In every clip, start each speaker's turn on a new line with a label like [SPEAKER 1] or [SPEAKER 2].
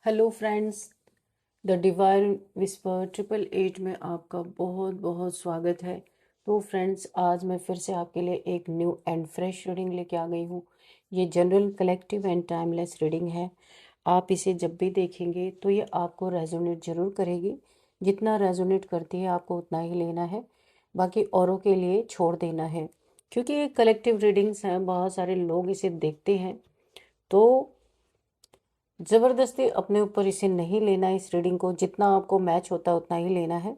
[SPEAKER 1] Hello friends, the divine whisper 888 में आपका बहुत बहुत स्वागत है। तो फ्रेंड्स, आज मैं फिर से आपके लिए एक न्यू एंड फ्रेश रीडिंग लेके आ गई हूँ। ये general collective and timeless reading है। आप इसे जब भी देखेंगे तो ये आपको रेजोनेट ज़रूर करेगी। जितना रेजोनेट करती है आपको उतना ही लेना है, बाकी औरों के लिए छोड़ देना है। क्योंकि ये कलेक्टिव रीडिंग्स हैं, बहुत सारे लोग इसे देखते हैं, तो ज़बरदस्ती अपने ऊपर इसे नहीं लेना है। इस रीडिंग को जितना आपको मैच होता है उतना ही लेना है।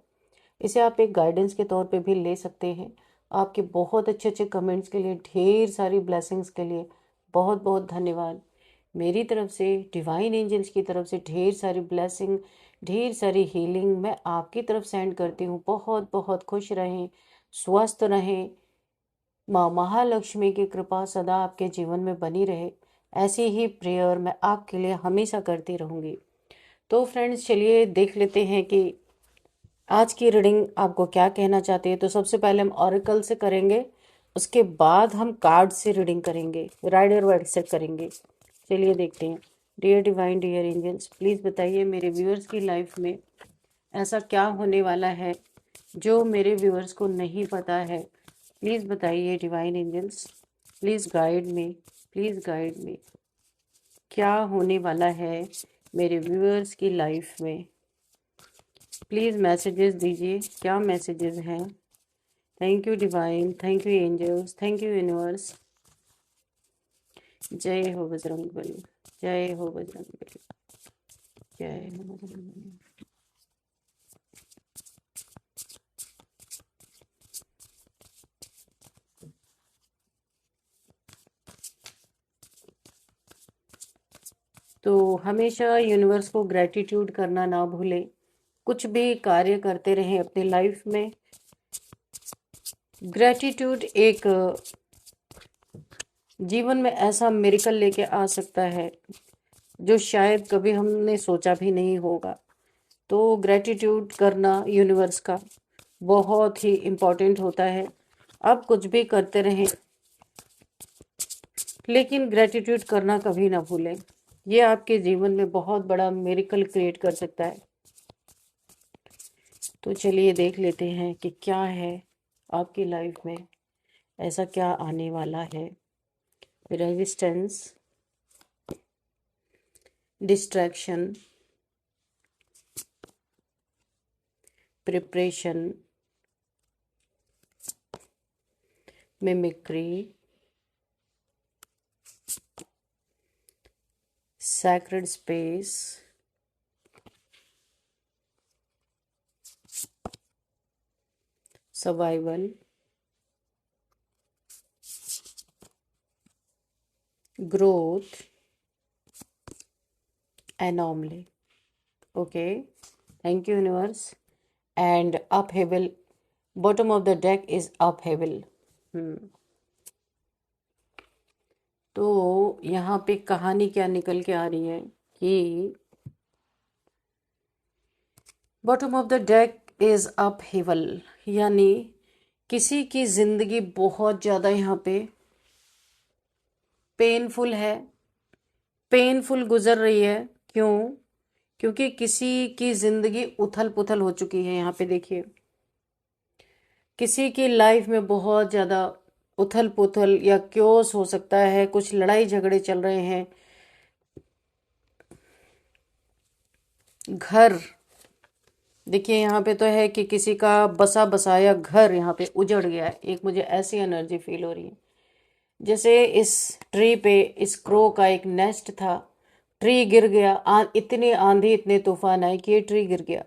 [SPEAKER 1] इसे आप एक गाइडेंस के तौर पे भी ले सकते हैं। आपके बहुत अच्छे अच्छे कमेंट्स के लिए, ढेर सारी ब्लेसिंग्स के लिए बहुत बहुत धन्यवाद। मेरी तरफ से, डिवाइन एंजल्स की तरफ से ढेर सारी ब्लेसिंग, ढेर सारी हीलिंग मैं आपकी तरफ सेंड करती हूँ। बहुत बहुत खुश रहें, स्वस्थ रहें। माँ महालक्ष्मी की कृपा सदा आपके जीवन में बनी रहे, ऐसी ही प्रेयर मैं आपके लिए हमेशा करती रहूँगी। तो फ्रेंड्स, चलिए देख लेते हैं कि आज की रीडिंग आपको क्या कहना चाहती है। तो सबसे पहले हम ऑरेकल से करेंगे, उसके बाद हम कार्ड से रीडिंग करेंगे, राइडर वाइड से करेंगे। चलिए देखते हैं। Dear divine, dear angels, please बताइए मेरे व्यूअर्स की लाइफ में ऐसा क्या होने वाला है जो मेरे व्यूअर्स को नहीं पता है। प्लीज़ बताइए divine angels, please guide me, please guide me. क्या होने वाला है मेरे व्यूअर्स की लाइफ में? प्लीज़ मैसेजेस दीजिए, क्या मैसेजेस हैं? Thank you divine, thank you angels, thank you universe. जय हो बजरंगबली, जय हो बजरंगबली, जय हो बजरंगबली। तो हमेशा यूनिवर्स को ग्रेटिट्यूड करना ना भूलें। कुछ भी कार्य करते रहें अपनी लाइफ में। ग्रेटिट्यूड एक जीवन में ऐसा मिरेकल लेके आ सकता है जो शायद कभी हमने सोचा भी नहीं होगा। तो ग्रेटिट्यूड करना यूनिवर्स का बहुत ही इम्पोर्टेंट होता है। आप कुछ भी करते रहें, लेकिन ग्रेटिट्यूड करना कभी ना भूलें। ये आपके जीवन में बहुत बड़ा मिरेकल क्रिएट कर सकता है। तो चलिए देख लेते हैं कि क्या है आपकी लाइफ में, ऐसा क्या आने वाला है। Resistance, distraction, preparation, mimicry, sacred space, survival, growth, anomaly. Okay, thank you universe. And upheaval, bottom of the deck is upheaval. तो यहाँ पे कहानी क्या निकल के आ रही है कि bottom of the deck is upheaval, यानी किसी की जिंदगी बहुत ज़्यादा यहाँ पे पेनफुल है, पेनफुल गुजर रही है। क्यों? क्योंकि किसी की जिंदगी उथल पुथल हो चुकी है। यहाँ पे देखिए, किसी की लाइफ में बहुत ज़्यादा उथल पुथल या क्योस हो सकता है, कुछ लड़ाई झगड़े चल रहे हैं। घर देखिए, यहाँ पे तो है कि किसी का बसा बसाया घर यहाँ पे उजड़ गया है। एक मुझे ऐसी एनर्जी फील हो रही है जैसे इस ट्री पे इस क्रो का एक नेस्ट था, ट्री गिर गया। इतनी आंधी, इतने तूफान आए कि ये ट्री गिर गया,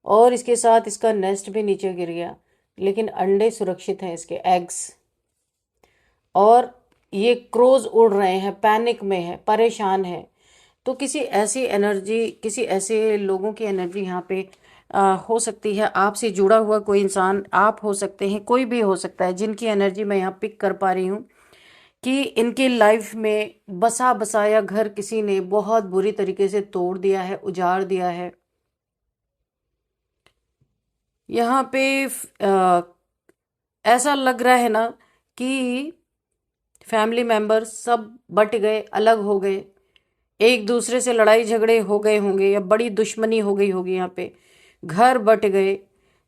[SPEAKER 1] और इसके साथ इसका नेस्ट भी नीचे गिर गया। लेकिन अंडे सुरक्षित हैं, इसके एग्स। और ये क्रोज उड़ रहे हैं, पैनिक में है, परेशान है। तो किसी ऐसी एनर्जी, किसी ऐसे लोगों की एनर्जी यहाँ पे हो सकती है। आपसे जुड़ा हुआ कोई इंसान आप हो सकते हैं, कोई भी हो सकता है, जिनकी एनर्जी मैं यहाँ पिक कर पा रही हूँ कि इनकी लाइफ में बसा बसाया घर किसी ने बहुत बुरी तरीके से तोड़ दिया है, उजाड़ दिया है। यहाँ पे ऐसा लग रहा है ना कि फैमिली मेंबर्स सब बट गए, अलग हो गए। एक दूसरे से लड़ाई झगड़े हो गए होंगे या बड़ी दुश्मनी हो गई होगी, यहाँ पे घर बट गए,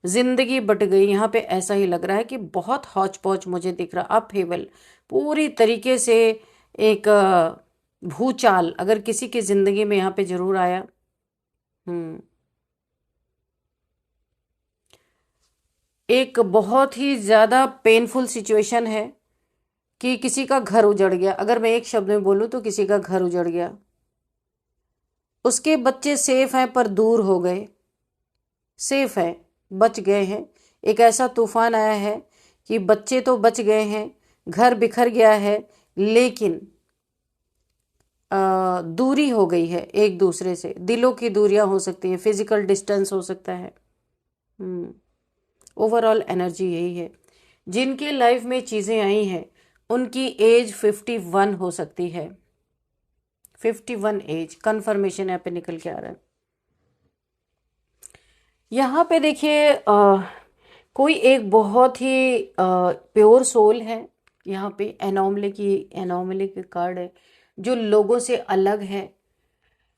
[SPEAKER 1] जिंदगी बट गई। यहाँ पे ऐसा ही लग रहा है कि बहुत हौच पौच मुझे दिख रहा, अपहेवल पूरी तरीके से। एक भूचाल अगर किसी की जिंदगी में यहाँ पे जरूर आया। हम्म एक बहुत ही ज्यादा पेनफुल सिचुएशन है कि किसी का घर उजड़ गया। अगर मैं एक शब्द में बोलूं तो किसी का घर उजड़ गया, उसके बच्चे सेफ हैं पर दूर हो गए। सेफ हैं, बच गए हैं। एक ऐसा तूफान आया है कि बच्चे तो बच गए हैं, घर बिखर गया है, लेकिन दूरी हो गई है एक दूसरे से। दिलों की दूरियां हो सकती हैं, फिजिकल डिस्टेंस हो सकता है। ओवरऑल एनर्जी यही है। जिनके लाइफ में चीजें आई हैं उनकी एज 51 हो सकती है। 51 एज कंफर्मेशन यहाँ पे निकल के आ रहा है। यहाँ पे देखिए कोई एक बहुत ही प्योर सोल है। यहाँ पे एनोमली की कार्ड है, जो लोगों से अलग है,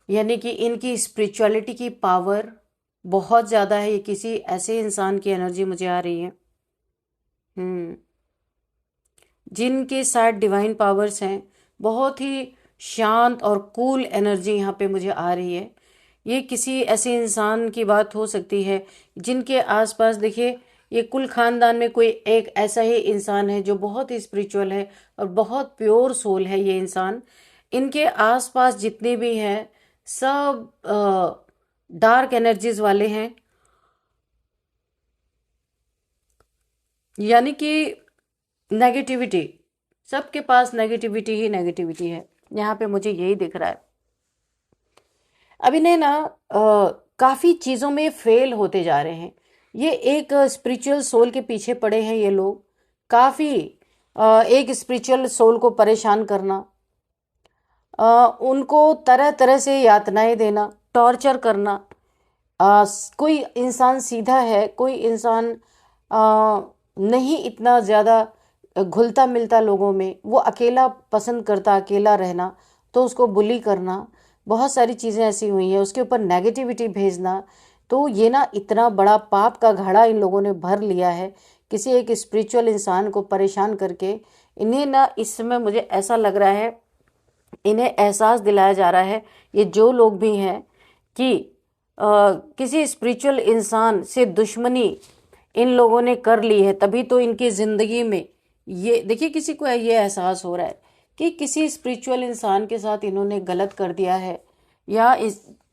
[SPEAKER 1] यानी कि इनकी स्पिरिचुअलिटी की पावर बहुत ज़्यादा है। ये किसी ऐसे इंसान की एनर्जी मुझे आ रही है जिनके साथ डिवाइन पावर्स हैं। बहुत ही शांत और कूल एनर्जी यहाँ पे मुझे आ रही है। ये किसी ऐसे इंसान की बात हो सकती है जिनके आसपास देखिए ये कुल खानदान में कोई एक ऐसा ही इंसान है जो बहुत ही स्पिरिचुअल है और बहुत प्योर सोल है ये इंसान। इनके आसपास जितने भी हैं सब डार्क एनर्जीज वाले हैं, यानी कि नेगेटिविटी। सबके पास नेगेटिविटी ही नेगेटिविटी है। यहाँ पे मुझे यही दिख रहा है। अब इन्हें ना काफी चीजों में फेल होते जा रहे हैं। ये एक स्पिरिचुअल सोल के पीछे पड़े हैं ये लोग। काफी एक स्पिरिचुअल सोल को परेशान करना, उनको तरह तरह से यातनाएं देना, टॉर्चर करना। कोई इंसान सीधा है, कोई इंसान नहीं इतना ज़्यादा घुलता मिलता लोगों में, वो अकेला पसंद करता, अकेला रहना, तो उसको बुली करना। बहुत सारी चीज़ें ऐसी हुई हैं, उसके ऊपर नेगेटिविटी भेजना। तो ये ना इतना बड़ा पाप का घड़ा इन लोगों ने भर लिया है किसी एक स्पिरिचुअल इंसान को परेशान करके। इन्हें ना इस समय मुझे ऐसा लग रहा है, इन्हें एहसास दिलाया जा रहा है, ये जो लोग भी हैं, कि किसी स्पिरिचुअल इंसान से दुश्मनी इन लोगों ने कर ली है। तभी तो इनकी ज़िंदगी में ये देखिए, किसी को ये एहसास हो रहा है कि किसी स्पिरिचुअल इंसान के साथ इन्होंने गलत कर दिया है, या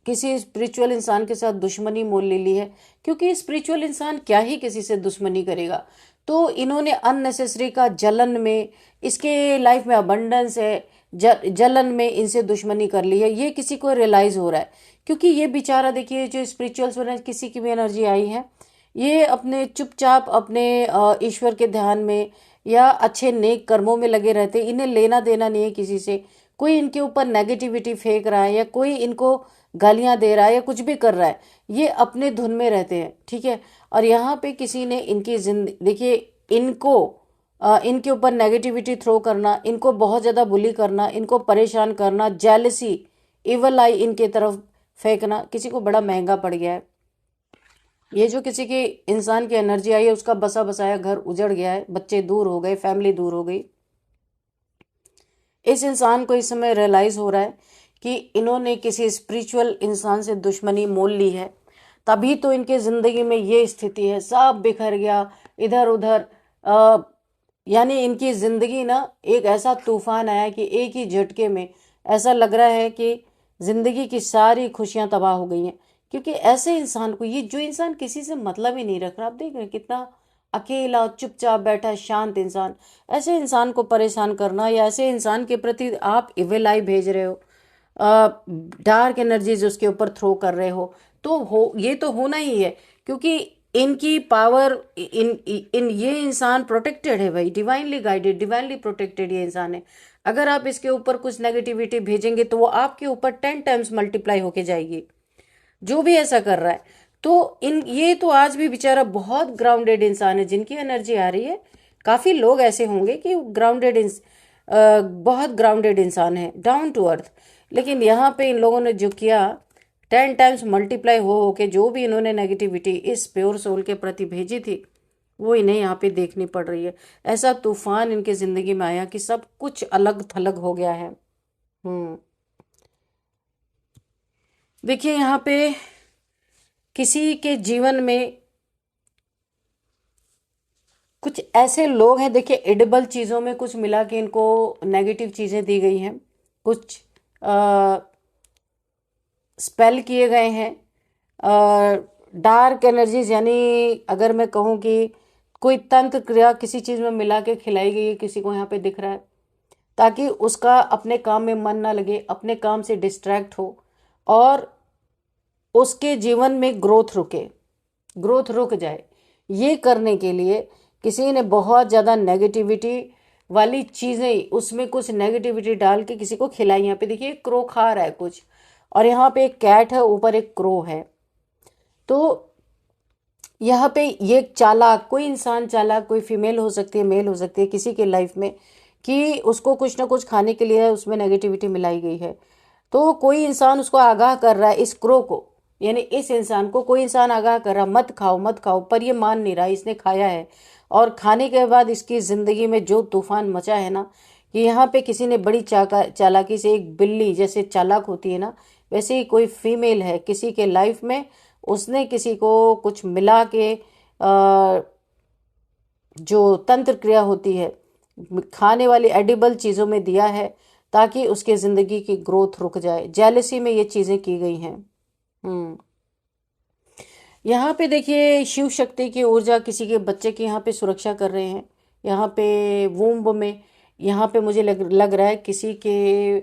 [SPEAKER 1] किसी स्पिरिचुअल इंसान के साथ दुश्मनी मोल ले ली है। क्योंकि स्पिरिचुअल इंसान क्या ही किसी से दुश्मनी करेगा। तो इन्होंने अननेसेसरी का जलन में, इसके लाइफ में अबंडेंस है, जलन में इनसे दुश्मनी कर ली है। ये किसी को रियलाइज हो रहा है, क्योंकि ये बेचारा देखिए जो स्पिरिचुअल किसी की भी एनर्जी आई है, ये अपने चुपचाप अपने ईश्वर के ध्यान में या अच्छे नेक कर्मों में लगे रहते। इन्हें लेना देना नहीं है किसी से। कोई इनके ऊपर नेगेटिविटी फेंक रहा है या कोई इनको गालियां दे रहा है या कुछ भी कर रहा है, ये अपने धुन में रहते हैं, ठीक है। और यहाँ पे किसी ने इनकी जिंदगी देखिए, इनको इनके ऊपर नेगेटिविटी थ्रो करना, इनको बहुत ज़्यादा बुली करना, इनको परेशान करना, जेलसी, इवल आई इनके तरफ फेंकना, किसी को बड़ा महंगा पड़ गया है। ये जो किसी की इंसान की एनर्जी आई है, उसका बसा बसाया घर उजड़ गया है, बच्चे दूर हो गए, फैमिली दूर हो गई। इस इंसान को इस समय रियलाइज हो रहा है कि इन्होंने किसी स्पिरिचुअल इंसान से दुश्मनी मोल ली है। तभी तो इनके जिंदगी में ये स्थिति है, सब बिखर गया इधर उधर। यानी इनकी जिंदगी ना एक ऐसा तूफान आया कि एक ही झटके में ऐसा लग रहा है कि जिंदगी की सारी खुशियां तबाह हो गई हैं। क्योंकि ऐसे इंसान को, ये जो इंसान किसी से मतलब ही नहीं रख रहा, आप देख रहे हैं कितना अकेला चुपचाप बैठा शांत इंसान, ऐसे इंसान को परेशान करना, या ऐसे इंसान के प्रति आप इविल आई भेज रहे हो, डार्क एनर्जीज उसके ऊपर थ्रो कर रहे हो, तो ये तो होना ही है। क्योंकि इनकी पावर, इन ये इंसान प्रोटेक्टेड है भाई, डिवाइनली गाइडेड, डिवाइनली प्रोटेक्टेड ये इंसान है। अगर आप इसके ऊपर कुछ नेगेटिविटी भेजेंगे तो वो आपके ऊपर 10 टाइम्स मल्टीप्लाई होके जाएगी, जो भी ऐसा कर रहा है। तो ये तो आज भी बेचारा बहुत ग्राउंडेड इंसान है, जिनकी एनर्जी आ रही है। काफी लोग ऐसे होंगे कि बहुत ग्राउंडेड इंसान है, डाउन टू अर्थ। लेकिन यहाँ पे इन लोगों ने जो किया 10 टाइम्स मल्टीप्लाई हो के जो भी इन्होंने नेगेटिविटी इस प्योर सोल के प्रति भेजी थी वो इन्हें यहाँ पे देखनी पड़ रही है। ऐसा तूफान इनके जिंदगी में आया कि सब कुछ अलग थलग हो गया है। देखिए यहाँ पे किसी के जीवन में कुछ ऐसे लोग हैं, देखिए एडिबल चीज़ों में कुछ मिला के इनको नेगेटिव चीज़ें दी गई हैं, कुछ स्पेल किए गए हैं, डार्क एनर्जीज, यानी अगर मैं कहूँ कि कोई तंत्र क्रिया किसी चीज़ में मिला के खिलाई गई है, किसी को यहाँ पे दिख रहा है, ताकि उसका अपने काम में मन ना लगे, अपने काम से डिस्ट्रैक्ट हो और उसके जीवन में ग्रोथ रुक जाए। ये करने के लिए किसी ने बहुत ज़्यादा नेगेटिविटी वाली चीज़ें, उसमें कुछ नेगेटिविटी डाल के किसी को खिलाई। यहाँ पे देखिए क्रो खा रहा है कुछ, और यहाँ पे एक कैट है, ऊपर एक क्रो है। तो यहाँ पे ये चालाक, कोई इंसान चालाक, कोई फीमेल हो सकती है, मेल हो सकती है किसी के लाइफ में, कि उसको कुछ ना कुछ खाने के लिए उसमें नेगेटिविटी मिलाई गई है। तो कोई इंसान उसको आगाह कर रहा है, इस क्रो को, यानी इस इंसान को कोई इंसान आगाह कर रहा, मत खाओ मत खाओ, पर ये मान नहीं रहा, इसने खाया है। और खाने के बाद इसकी ज़िंदगी में जो तूफान मचा है ना, कि यहाँ पे किसी ने बड़ी चालाकी से, एक बिल्ली जैसे चालाक होती है ना, वैसे ही कोई फीमेल है किसी के लाइफ में, उसने किसी को कुछ मिला के जो तंत्र क्रिया होती है खाने वाली एडिबल चीज़ों में दिया है, ताकि उसके ज़िंदगी की ग्रोथ रुक जाए। जेलसी में ये चीज़ें की गई हैं। यहाँ पे देखिए शिव शक्ति की ऊर्जा किसी के बच्चे की यहाँ पे सुरक्षा कर रहे हैं। यहाँ पे वूम्ब में, यहाँ पे मुझे लग रहा है किसी के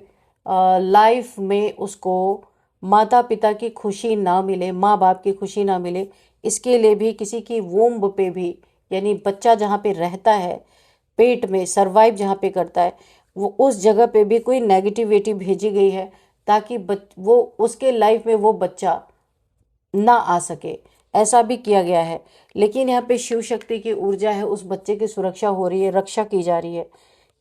[SPEAKER 1] लाइफ में उसको माता पिता की खुशी ना मिले, माँ बाप की खुशी ना मिले, इसके लिए भी किसी की वूम्ब पे भी, यानी बच्चा जहाँ पे रहता है, पेट में सरवाइव जहाँ पे करता है, वो उस जगह पे भी कोई नेगेटिविटी भेजी गई है, ताकि वो उसके लाइफ में वो बच्चा ना आ सके, ऐसा भी किया गया है। लेकिन यहाँ पे शिव शक्ति की ऊर्जा है, उस बच्चे की सुरक्षा हो रही है, रक्षा की जा रही है।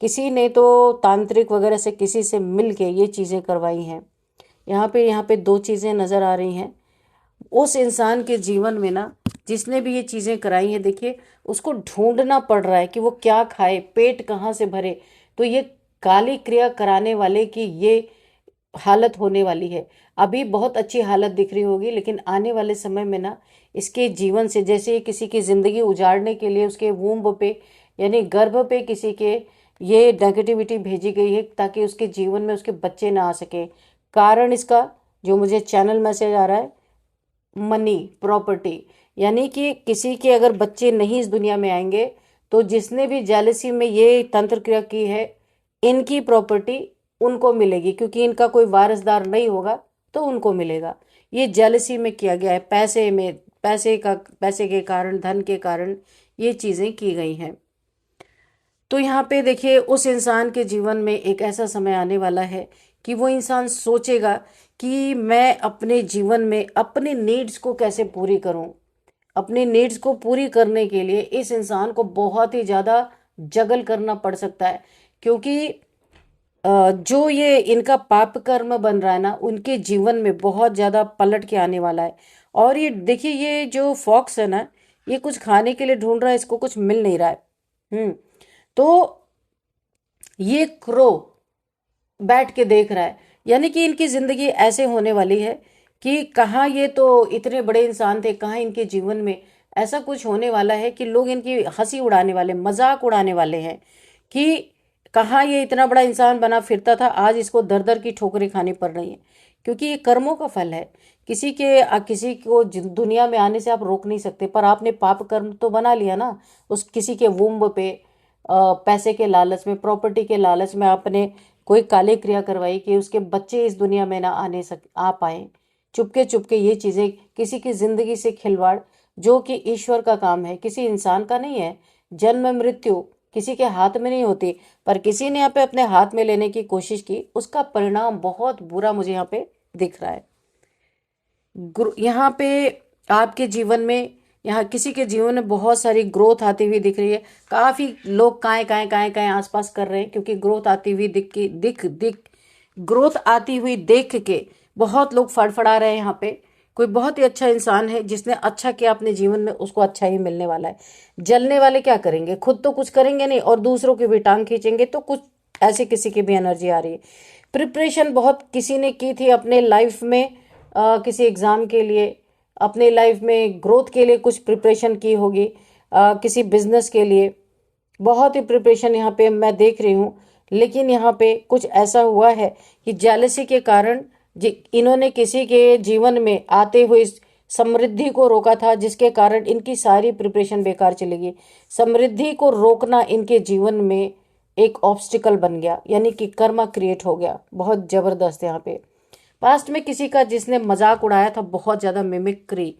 [SPEAKER 1] किसी ने तो तांत्रिक वगैरह से किसी से मिल के ये चीज़ें करवाई हैं। यहाँ पे दो चीज़ें नज़र आ रही हैं। उस इंसान के जीवन में ना, जिसने भी ये चीज़ें कराई हैं, देखिए उसको ढूंढना पड़ रहा है कि वो क्या खाए, पेट कहाँ से भरे। तो ये काली क्रिया कराने वाले की ये हालत होने वाली है। अभी बहुत अच्छी हालत दिख रही होगी, लेकिन आने वाले समय में ना इसके जीवन से, जैसे किसी की ज़िंदगी उजाड़ने के लिए उसके वूम्ब पे, यानी गर्भ पे किसी के ये नेगेटिविटी भेजी गई है, ताकि उसके जीवन में उसके बच्चे ना आ सके। कारण इसका जो मुझे चैनल मैसेज आ रहा है, मनी, प्रॉपर्टी, यानी कि किसी के अगर बच्चे नहीं इस दुनिया में आएंगे, तो जिसने भी जेलसी में ये तंत्र क्रिया की है, इनकी प्रॉपर्टी उनको मिलेगी, क्योंकि इनका कोई वारिसदार नहीं होगा तो उनको मिलेगा। ये जेलसी में किया गया है, पैसे के कारण, धन के कारण ये चीज़ें की गई हैं। तो यहाँ पे देखिए उस इंसान के जीवन में एक ऐसा समय आने वाला है कि वो इंसान सोचेगा कि मैं अपने जीवन में अपनी नीड्स को कैसे पूरी करूं। अपनी नीड्स को पूरी करने के लिए इस इंसान को बहुत ही ज़्यादा जगल करना पड़ सकता है, क्योंकि जो ये इनका पाप कर्म बन रहा है ना, उनके जीवन में बहुत ज़्यादा पलट के आने वाला है। और ये देखिए, ये जो फॉक्स है ना, ये कुछ खाने के लिए ढूंढ रहा है, इसको कुछ मिल नहीं रहा है। तो ये क्रो बैठ के देख रहा है, यानी कि इनकी ज़िंदगी ऐसे होने वाली है कि कहाँ, ये तो इतने बड़े इंसान थे, कहाँ इनके जीवन में ऐसा कुछ होने वाला है कि लोग इनकी हंसी उड़ाने वाले, मजाक उड़ाने वाले हैं कि कहाँ ये इतना बड़ा इंसान बना फिरता था, आज इसको दर दर की ठोकरें खानी पड़ रही हैं। क्योंकि ये कर्मों का फल है। किसी को दुनिया में आने से आप रोक नहीं सकते, पर आपने पाप कर्म तो बना लिया ना। उस किसी के वुम्ब पे पैसे के लालच में, प्रॉपर्टी के लालच में आपने कोई काले क्रिया करवाई कि उसके बच्चे इस दुनिया में ना आ पाए। चुपके चुपके ये चीज़ें, किसी की ज़िंदगी से खिलवाड़, जो कि ईश्वर का काम है, किसी इंसान का नहीं है। जन्म मृत्यु किसी के हाथ में नहीं होती, पर किसी ने यहाँ पे अपने हाथ में लेने की कोशिश की, उसका परिणाम बहुत बुरा मुझे यहाँ पे दिख रहा है। यहाँ पे आपके जीवन में, यहाँ किसी के जीवन में बहुत सारी ग्रोथ आती हुई दिख रही है। काफ़ी लोग काएं काएं काएं काएं आसपास कर रहे हैं, क्योंकि ग्रोथ आती हुई ग्रोथ आती हुई देख के बहुत लोग फड़फड़ा रहे हैं यहाँ पे। कोई बहुत ही अच्छा इंसान है जिसने अच्छा किया अपने जीवन में, उसको अच्छा ही मिलने वाला है। जलने वाले क्या करेंगे, खुद तो कुछ करेंगे नहीं और दूसरों की भी टांग खींचेंगे, तो कुछ ऐसे किसी की भी एनर्जी आ रही है। प्रिपरेशन बहुत किसी ने की थी अपने लाइफ में, किसी एग्जाम के लिए, अपने लाइफ में ग्रोथ के लिए कुछ प्रिपरेशन की होगी, किसी बिजनेस के लिए बहुत ही प्रिपरेशन यहाँ पे मैं देख रही हूँ। लेकिन यहाँ पे कुछ ऐसा हुआ है कि जेलसी के कारण इन्होंने किसी के जीवन में आते हुए समृद्धि को रोका था, जिसके कारण इनकी सारी प्रिपरेशन बेकार चली गई। समृद्धि को रोकना इनके जीवन में एक ऑब्स्टिकल बन गया, यानी कि कर्मा क्रिएट हो गया। बहुत जबरदस्त यहाँ पे पास्ट में किसी का जिसने मजाक उड़ाया था, बहुत ज्यादा मिमिक्री,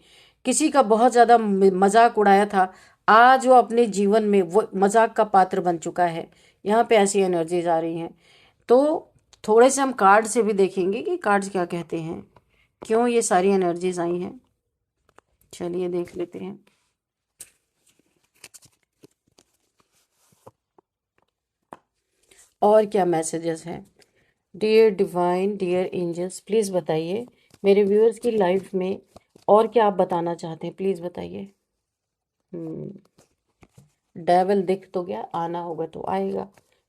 [SPEAKER 1] किसी का बहुत ज्यादा मजाक उड़ाया था, आज वो अपने जीवन में वो मजाक का पात्र बन चुका है। यहाँ पे ऐसी एनर्जीज आ रही हैं। तो थोड़े से हम कार्ड से भी देखेंगे कि कार्ड्स क्या कहते हैं, क्यों ये सारी एनर्जीज आई हैं। चलिए देख लेते हैं। और क्या मैसेजेस हैं। Dear divine, dear angels, please बताइए मेरे व्यूअर्स की लाइफ में और क्या आप बताना चाहते हैं, प्लीज बताइए। डेवल दिख तो गया, आना होगा तो आएगा।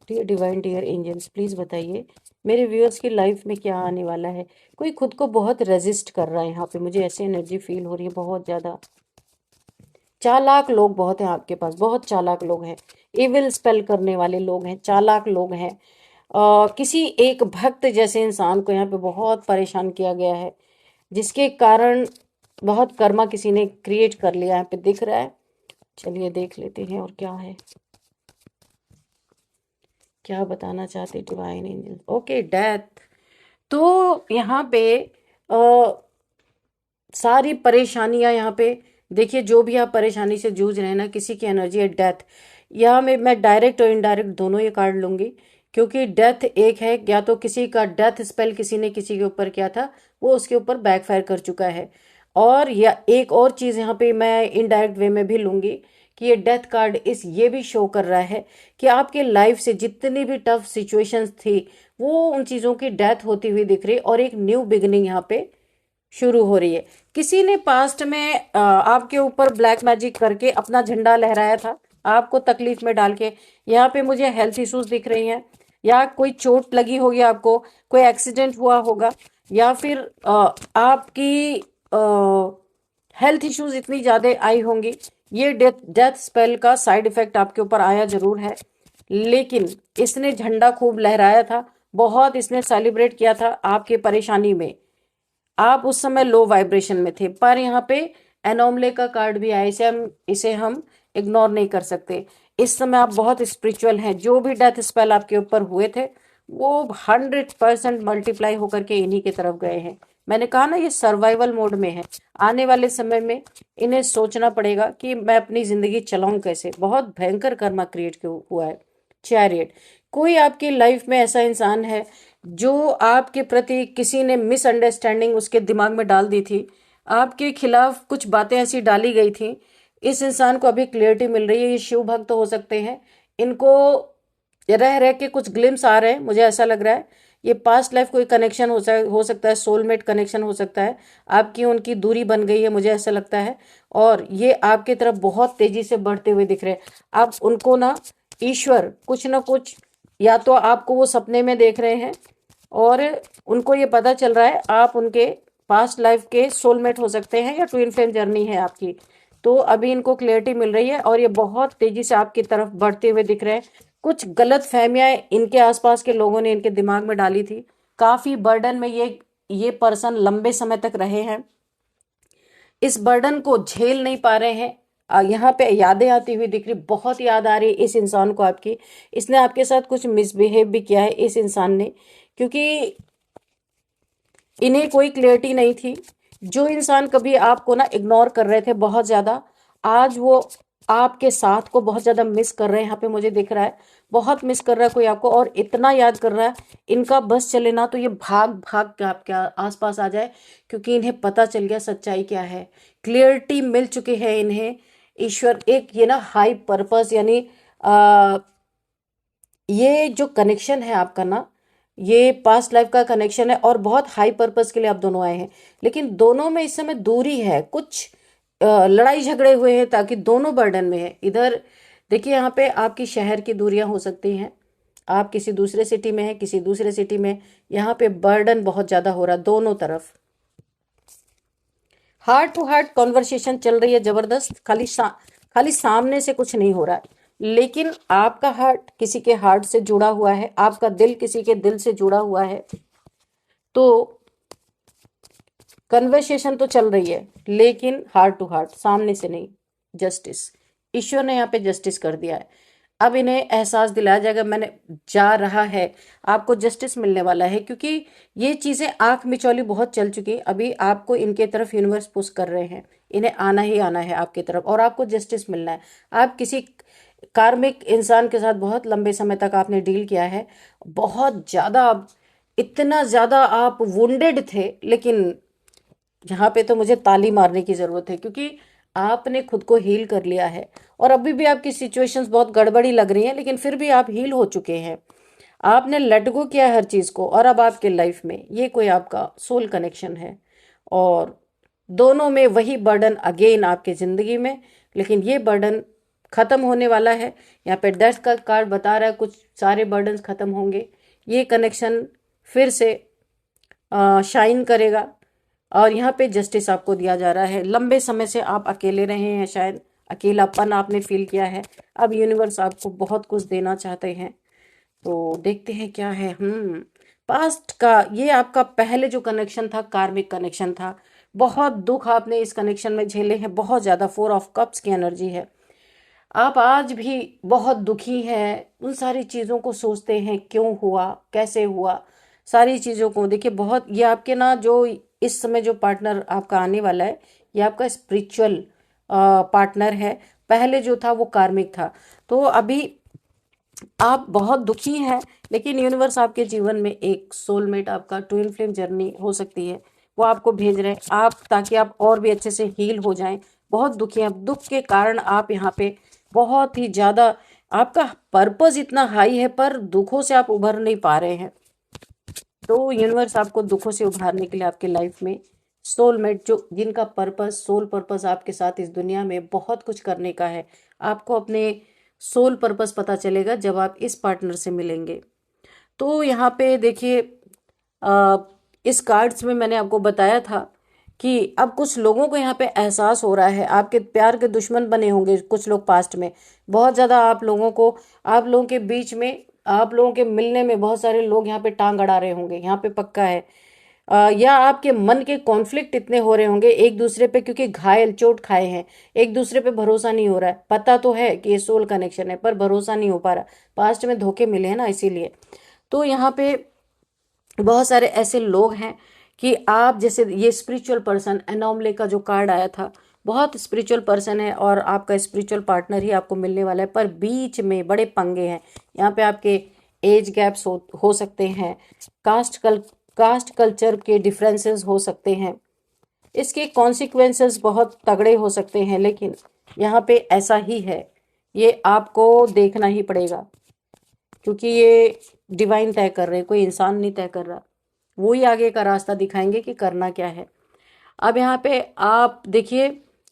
[SPEAKER 1] Dear divine, dear angels, please बताइए मेरे व्यूअर्स की लाइफ में क्या आने वाला है। कोई खुद को बहुत रेजिस्ट कर रहा है यहाँ पे, मुझे ऐसी एनर्जी फील हो रही है बहुत ज्यादा। चालाक लोग बहुत हैं आपके पास, बहुत चालाक लोग हैं, इविल स्पेल करने वाले लोग हैं, चालाक लोग हैं। किसी एक भक्त जैसे इंसान को यहाँ पे बहुत परेशान किया गया है, जिसके कारण बहुत कर्मा किसी ने क्रिएट कर लिया यहाँ पे दिख रहा है। चलिए देख लेते हैं और क्या है, क्या बताना चाहते डिवाइन एंजल। Okay, death. तो यहाँ पे सारी परेशानियां यहाँ पे देखिए, जो भी आप परेशानी से जूझ रहे हैं ना, किसी की एनर्जी है डेथ। यहाँ में मैं डायरेक्ट और इनडायरेक्ट दोनों ये कार्ड लूंगी, क्योंकि डेथ एक है, या तो किसी का डेथ स्पेल किसी ने किसी के ऊपर किया था, वो उसके ऊपर बैकफायर कर चुका है। और या एक और चीज यहाँ पे मैं इनडायरेक्ट वे में भी लूंगी कि ये डेथ कार्ड इस ये भी शो कर रहा है कि आपके लाइफ से जितनी भी टफ सिचुएशंस थी, वो उन चीजों की डेथ होती हुई दिख रही, और एक न्यू बिगिनिंग यहाँ पे शुरू हो रही है। किसी ने पास्ट में आपके ऊपर ब्लैक मैजिक करके अपना झंडा लहराया था, आपको तकलीफ में डाल के। यहाँ पे मुझे हेल्थ इश्यूज दिख रही हैं, या कोई चोट लगी होगी आपको, कोई एक्सीडेंट हुआ होगा, या फिर आपकी हेल्थ इश्यूज इतनी ज्यादा आई होंगी। ये डेथ स्पेल का साइड इफेक्ट आपके ऊपर आया जरूर है, लेकिन इसने झंडा खूब लहराया था, बहुत इसने सेलिब्रेट किया था आपकी परेशानी में। आप उस समय लो वाइब्रेशन में थे, पर यहाँ पे एनोमले का कार्ड भी आया, इसे हम इग्नोर नहीं कर सकते। इस समय आप बहुत स्पिरिचुअल हैं, जो भी डेथ स्पेल आपके ऊपर हुए थे वो 100% मल्टीप्लाई होकर के इन्हीं की तरफ गए हैं। मैंने कहा ना, ये सर्वाइवल मोड में है। आने वाले समय में इन्हें सोचना पड़ेगा कि मैं अपनी जिंदगी चलाऊं कैसे। बहुत भयंकर कर्मा क्रिएट हुआ है। चैरियट, कोई आपकी लाइफ में ऐसा इंसान है जो आपके प्रति किसी ने मिसअंडरस्टैंडिंग उसके दिमाग में डाल दी थी, आपके खिलाफ कुछ बातें ऐसी डाली गई थी। इस इंसान को अभी क्लियरिटी मिल रही है। ये शिव भक्त हो सकते हैं, इनको रह रह के कुछ ग्लिम्स आ रहे हैं, मुझे ऐसा लग रहा है। ये पास्ट लाइफ कोई कनेक्शन हो सकता है, सोलमेट कनेक्शन हो सकता है, आपकी उनकी दूरी बन गई है, मुझे ऐसा लगता है। और ये आपकी तरफ बहुत तेजी से बढ़ते हुए दिख रहे हैं। आप उनको ना, ईश्वर कुछ ना कुछ, या तो आपको वो सपने में देख रहे हैं और उनको ये पता चल रहा है आप उनके पास्ट लाइफ के सोलमेट हो सकते हैं, या ट्विन फ्लेम जर्नी है आपकी। तो अभी इनको क्लियरिटी मिल रही है और ये बहुत तेजी से आपकी तरफ बढ़ते हुए दिख रहे हैं। कुछ गलत फहमियां इनके आसपास के लोगों ने इनके दिमाग में डाली थी। काफी बर्डन में ये पर्सन लंबे समय तक रहे हैं, इस बर्डन को झेल नहीं पा रहे हैं। यहाँ पे यादें आती हुई दिख रही, बहुत याद आ रही है इस इंसान को आपकी। इसने आपके साथ कुछ मिसबिहेव भी किया है इस इंसान ने, क्योंकि इन्हें कोई क्लियरिटी नहीं थी। जो इंसान कभी आपको ना इग्नोर कर रहे थे बहुत ज्यादा, आज वो आपके साथ को बहुत ज्यादा मिस कर रहे हैं। यहाँ पे मुझे दिख रहा है बहुत मिस कर रहा है कोई आपको, और इतना याद कर रहा है, इनका बस चले ना तो ये भाग भाग के आपके आसपास आ जाए, क्योंकि इन्हें पता चल गया सच्चाई क्या है। क्लियरिटी मिल चुकी है इन्हें। ईश्वर एक ये ना हाई पर्पस, यानी ये जो कनेक्शन है आपका ना, ये पास्ट लाइफ का कनेक्शन है और बहुत हाई पर्पस के लिए आप दोनों आए हैं, लेकिन दोनों में इस समय दूरी है, कुछ लड़ाई झगड़े हुए हैं ताकि दोनों बर्डन में है। इधर देखिए यहाँ पे आपकी शहर की दूरियां हो सकती हैं, आप किसी दूसरे सिटी में हैं, किसी दूसरे सिटी में, यहाँ पे बर्डन बहुत ज्यादा हो रहा है दोनों तरफ। हार्ट टू हार्ट कॉन्वर्सेशन चल रही है जबरदस्त, खाली सामने से कुछ नहीं हो रहा है, लेकिन आपका हार्ट किसी के हार्ट से जुड़ा हुआ है, आपका दिल किसी के दिल से जुड़ा हुआ है। तो कन्वर्सेशन तो चल रही है, लेकिन हार्ट टू हार्ट, सामने से नहीं। जस्टिस, ईश्वर ने यहाँ पे जस्टिस कर दिया है। अब इन्हें एहसास दिलाया जाएगा, मैंने जा रहा है, आपको जस्टिस मिलने वाला है, क्योंकि ये चीजें आंख मिचौली बहुत चल चुकी। अभी आपको इनके तरफ यूनिवर्स पुश कर रहे हैं, इन्हें आना ही आना है आपकी तरफ और आपको जस्टिस मिलना है। आप किसी कार्मिक इंसान के साथ बहुत लंबे समय तक आपने डील किया है, बहुत ज्यादा, इतना ज्यादा आप वुंडेड थे, लेकिन यहाँ पे तो मुझे ताली मारने की जरूरत है, क्योंकि आपने खुद को हील कर लिया है और अभी भी आपकी सिचुएशंस बहुत गड़बड़ी लग रही हैं, लेकिन फिर भी आप हील हो चुके हैं। आपने लेट गो किया है हर चीज को, और अब आपके लाइफ में ये कोई आपका सोल कनेक्शन है और दोनों में वही बर्डन अगेन आपके जिंदगी में, लेकिन ये बर्डन खत्म होने वाला है। यहाँ पे डेथ का कार्ड बता रहा है कुछ सारे बर्डन खत्म होंगे, ये कनेक्शन फिर से शाइन करेगा। और यहाँ पे जस्टिस आपको दिया जा रहा है। लंबे समय से आप अकेले रहे हैं, शायद अकेलापन आपने फील किया है, अब यूनिवर्स आपको बहुत कुछ देना चाहते हैं। तो देखते हैं क्या है। पास्ट का ये आपका पहले जो कनेक्शन था कार्मिक कनेक्शन था, बहुत दुख आपने इस कनेक्शन में झेले हैं, बहुत ज्यादा। 4 ऑफ कप्स की एनर्जी है, आप आज भी बहुत दुखी हैं, उन सारी चीजों को सोचते हैं, क्यों हुआ, कैसे हुआ, सारी चीजों को देखिए। बहुत ये आपके ना, जो इस समय जो पार्टनर आपका आने वाला है, ये आपका स्पिरिचुअल पार्टनर है। पहले जो था वो कार्मिक था। तो अभी आप बहुत दुखी हैं, लेकिन यूनिवर्स आपके जीवन में एक सोलमेट, आपका ट्विन फ्लेम जर्नी हो सकती है, वो आपको भेज रहे हैं आप, ताकि आप और भी अच्छे से हील हो जाएं। बहुत दुखी हैं, दुख के कारण आप यहाँ पे बहुत ही ज्यादा, आपका पर्पस इतना हाई है, पर दुखों से आप उभर नहीं पा रहे हैं। तो यूनिवर्स आपको दुखों से उभारने के लिए आपके लाइफ में सोलमेट, जो जिनका पर्पस, सोल पर्पस आपके साथ इस दुनिया में बहुत कुछ करने का है। आपको अपने सोल पर्पस पता चलेगा जब आप इस पार्टनर से मिलेंगे। तो यहाँ पे देखिए, इस कार्ड्स में मैंने आपको बताया था कि अब कुछ लोगों को यहाँ पे एहसास हो रहा है, आपके प्यार के दुश्मन बने होंगे कुछ लोग पास्ट में, बहुत ज्यादा आप लोगों को, आप लोगों के बीच में, आप लोगों के मिलने में बहुत सारे लोग यहाँ पे टांग अड़ा रहे होंगे, यहाँ पे पक्का है। या आपके मन के कॉन्फ्लिक्ट इतने हो रहे होंगे एक दूसरे पे, क्योंकि घायल, चोट खाए हैं, एक दूसरे पे भरोसा नहीं हो रहा है। पता तो है कि ये सोल कनेक्शन है, पर भरोसा नहीं हो पा रहा, पास्ट में धोखे मिले हैं ना, इसीलिए। तो यहाँ पे बहुत सारे ऐसे लोग हैं कि आप जैसे, ये स्पिरिचुअल पर्सन, एनोमले का जो कार्ड आया था, बहुत स्पिरिचुअल पर्सन है और आपका स्पिरिचुअल पार्टनर ही आपको मिलने वाला है, पर बीच में बड़े पंगे हैं। यहाँ पे आपके एज गैप्स हो सकते हैं, कास्ट कल्चर के डिफरेंसेस हो सकते हैं, इसके कॉन्सिक्वेंसेस बहुत तगड़े हो सकते हैं, लेकिन यहाँ पे ऐसा ही है, ये आपको देखना ही पड़ेगा, क्योंकि ये डिवाइन तय कर रहे हैं, कोई इंसान नहीं तय कर रहा, वो ही आगे का रास्ता दिखाएंगे कि करना क्या है। अब यहाँ पे आप देखिए,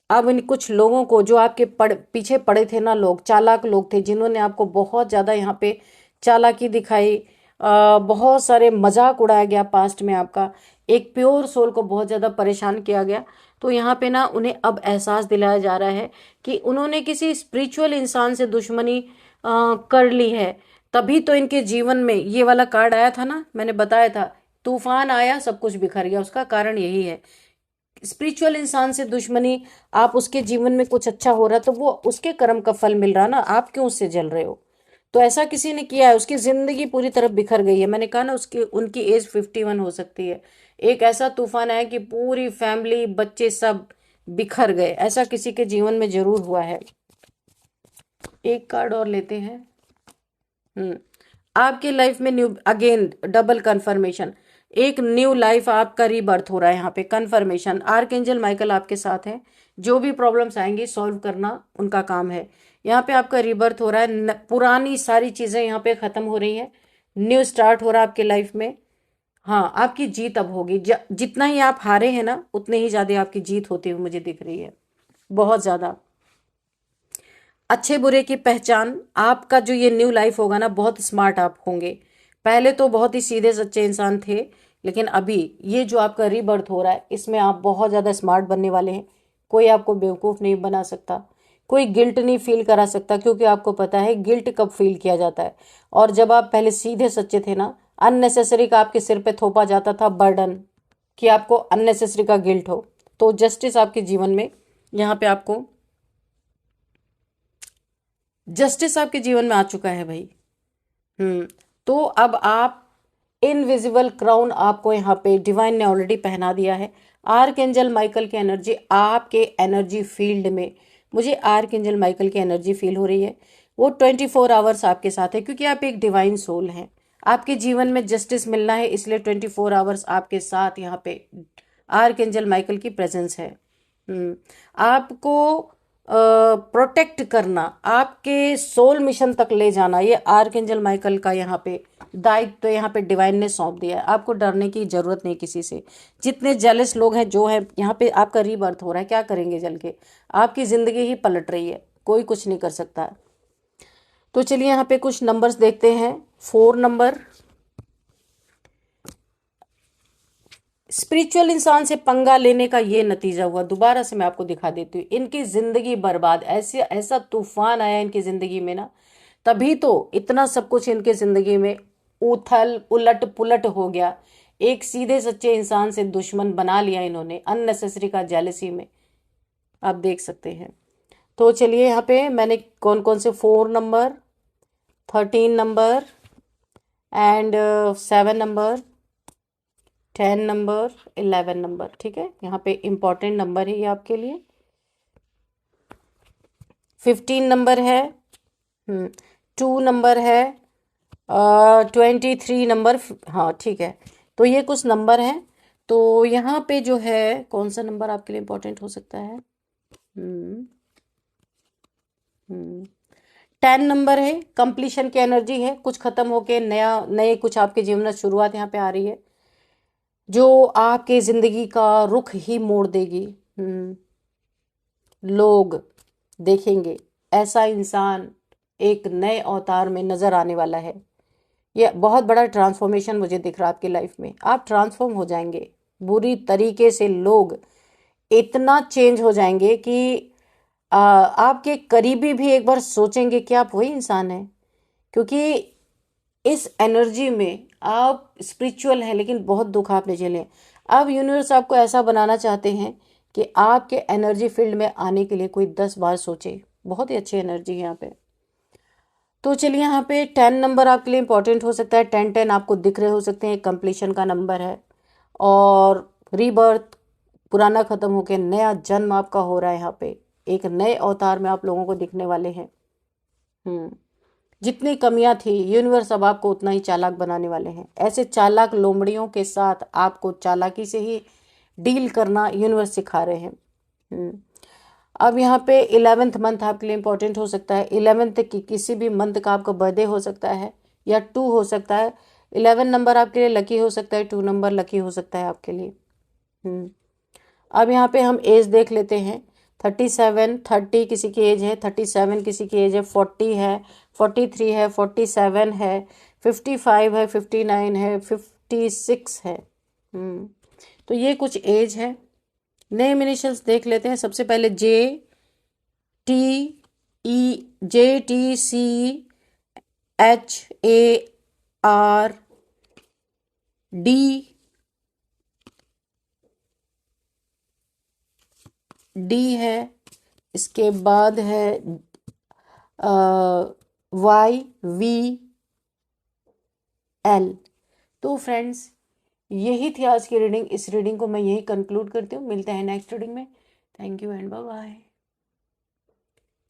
[SPEAKER 1] अब इन कुछ लोगों को, जो आपके पीछे पड़े थे ना लोग, चालाक लोग थे, जिन्होंने आपको बहुत ज्यादा यहाँ पे चालाकी दिखाई, बहुत सारे मजाक उड़ाया गया पास्ट में, आपका एक प्योर सोल को बहुत ज्यादा परेशान किया गया। तो यहाँ पे ना उन्हें अब एहसास दिलाया जा रहा है कि उन्होंने किसी स्पिरिचुअल इंसान से दुश्मनी कर ली है, तभी तो इनके जीवन में ये वाला कार्ड आया था ना, मैंने बताया था, तूफान आया सब कुछ बिखर गया, उसका कारण यही है। स्पिरिचुअल इंसान से दुश्मनी, आप उसके जीवन में कुछ अच्छा हो रहा है तो वो उसके कर्म का फल मिल रहा ना, आप क्यों उससे जल रहे हो। तो ऐसा किसी ने किया है, उसकी जिंदगी पूरी तरह बिखर गई है। मैंने कहा ना, उसकी उनकी एज 51 हो सकती है। एक ऐसा तूफान आया कि पूरी फैमिली, बच्चे सब बिखर गए, ऐसा किसी के जीवन में जरूर हुआ है। एक कार्ड और लेते हैं। आपकी लाइफ में न्यू, अगेन डबल कंफर्मेशन, एक न्यू लाइफ, आपका रीबर्थ हो रहा है। यहाँ पे कंफर्मेशन, आर्कएंजल माइकल आपके साथ है, जो भी प्रॉब्लम्स आएंगी सॉल्व करना उनका काम है। यहाँ पे आपका रीबर्थ हो रहा है, पुरानी सारी चीजें यहाँ पे खत्म हो रही हैं, न्यू स्टार्ट हो रहा है आपके लाइफ में। हाँ, आपकी जीत अब होगी। जितना ही आप हारे हैं ना, उतने ही ज्यादा आपकी जीत होती हुई मुझे दिख रही है, बहुत ज्यादा। अच्छे बुरे की पहचान, आपका जो ये न्यू लाइफ होगा ना, बहुत स्मार्ट आप होंगे। पहले तो बहुत ही सीधे सच्चे इंसान थे, लेकिन अभी ये जो आपका रीबर्थ हो रहा है, इसमें आप बहुत ज़्यादा स्मार्ट बनने वाले हैं। कोई आपको बेवकूफ़ नहीं बना सकता, कोई गिल्ट नहीं फील करा सकता, क्योंकि आपको पता है गिल्ट कब फील किया जाता है। और जब आप पहले सीधे सच्चे थे ना, अननेसेसरी का आपके सिर पे थोपा जाता था बर्डन, कि आपको अननेसेसरी का गिल्ट हो। तो जस्टिस आपके जीवन में, यहाँ पे आपको जस्टिस आपके जीवन में आ चुका है भाई। तो अब आप इनविजिबल क्राउन आपको यहाँ पे डिवाइन ने ऑलरेडी पहना दिया है। आर्क एंजल माइकल की एनर्जी आपके एनर्जी फील्ड में, मुझे आर्क एंजल माइकल की एनर्जी फील हो रही है। वो 24 आवर्स आपके साथ है, क्योंकि आप एक डिवाइन सोल हैं। आपके जीवन में जस्टिस मिलना है, इसलिए 24 आवर्स आपके साथ यहाँ पे आर्क एंजल माइकल की प्रेजेंस है। आपको प्रोटेक्ट करना, आपके सोल मिशन तक ले जाना, ये आर्कएंजल माइकल का यहाँ पे दायित्व तो यहाँ पे डिवाइन ने सौंप दिया है। आपको डरने की जरूरत नहीं किसी से। जितने जेलस लोग हैं जो है यहाँ पे, आपका रीबर्थ हो रहा है, क्या करेंगे जल के? आपकी जिंदगी ही पलट रही है, कोई कुछ नहीं कर सकता है। तो चलिए यहाँ पे कुछ नंबर्स देखते हैं। 4 नंबर, स्पिरिचुअल इंसान से पंगा लेने का ये नतीजा हुआ। दोबारा से मैं आपको दिखा देती हूँ, इनकी जिंदगी बर्बाद। ऐसे ऐसा तूफान आया इनकी जिंदगी में ना, तभी तो इतना सब कुछ इनके जिंदगी में उथल उलट पुलट हो गया। एक सीधे सच्चे इंसान से दुश्मन बना लिया इन्होंने, अननेसेसरी का जेलसी में, आप देख सकते हैं। तो चलिए यहाँ पे मैंने कौन कौन से 4 number, 13 number and 7 number, 10 number, 11 number, ठीक है। यहाँ पे इंपॉर्टेंट नंबर है ये आपके लिए। 15 नंबर है, 2 नंबर है, 23 नंबर, हाँ ठीक है। तो ये कुछ नंबर हैं। तो यहाँ पे जो है, कौन सा नंबर आपके लिए इंपॉर्टेंट हो सकता है? 10 नंबर है, कंप्लीशन की एनर्जी है। कुछ खत्म होके नया, नए कुछ आपके जीवन में शुरुआत यहाँ पे आ रही है, जो आपके जिंदगी का रुख ही मोड़ देगी। लोग देखेंगे ऐसा इंसान एक नए अवतार में नजर आने वाला है। ये बहुत बड़ा ट्रांसफॉर्मेशन मुझे दिख रहा है आपकी लाइफ में। आप ट्रांसफॉर्म हो जाएंगे बुरी तरीके से। लोग इतना चेंज हो जाएंगे कि आपके करीबी भी एक बार सोचेंगे कि आप वही इंसान हैं, क्योंकि इस एनर्जी में आप स्पिरिचुअल हैं, लेकिन बहुत दुख आपने झेले। अब यूनिवर्स आपको ऐसा बनाना चाहते हैं कि आपके एनर्जी फील्ड में आने के लिए कोई 10 बार सोचे। बहुत ही अच्छी एनर्जी है यहाँ पे। तो चलिए यहाँ पे 10 नंबर आपके लिए इंपॉर्टेंट हो सकता है। 10-10 आपको दिख रहे हो सकते हैं, कंप्लीशन का नंबर है। और रीबर्थ, पुराना खत्म होकर नया जन्म आपका हो रहा है। यहाँ पे एक नए अवतार में आप लोगों को दिखने वाले हैं। जितनी कमियां थी, यूनिवर्स अब आपको उतना ही चालाक बनाने वाले हैं। ऐसे चालाक लोमड़ियों के साथ आपको चालाकी से ही डील करना यूनिवर्स सिखा रहे हैं। अब यहाँ पे 11th मंथ आपके लिए इंपॉर्टेंट हो सकता है। 11th की किसी भी मंथ का आपका बर्थडे हो सकता है, या 2 हो सकता है। 11 नंबर आपके लिए लकी हो सकता है, 2 नंबर लकी हो सकता है आपके लिए। अब यहाँ पे हम एज देख लेते हैं। 37, 30 किसी की एज है, 37 किसी की एज है, 40 है, 43 है, 47 है, 55 है, 59 है, 56 है। तो ये कुछ एज है। नेम इनिशियल्स देख लेते हैं। सबसे पहले JTCHARD है। इसके बाद है YVL। तो फ्रेंड्स, यही थी आज की रीडिंग। इस रीडिंग को मैं यही कंक्लूड करती हूँ। मिलते हैं नेक्स्ट रीडिंग में। Thank you and bye bye.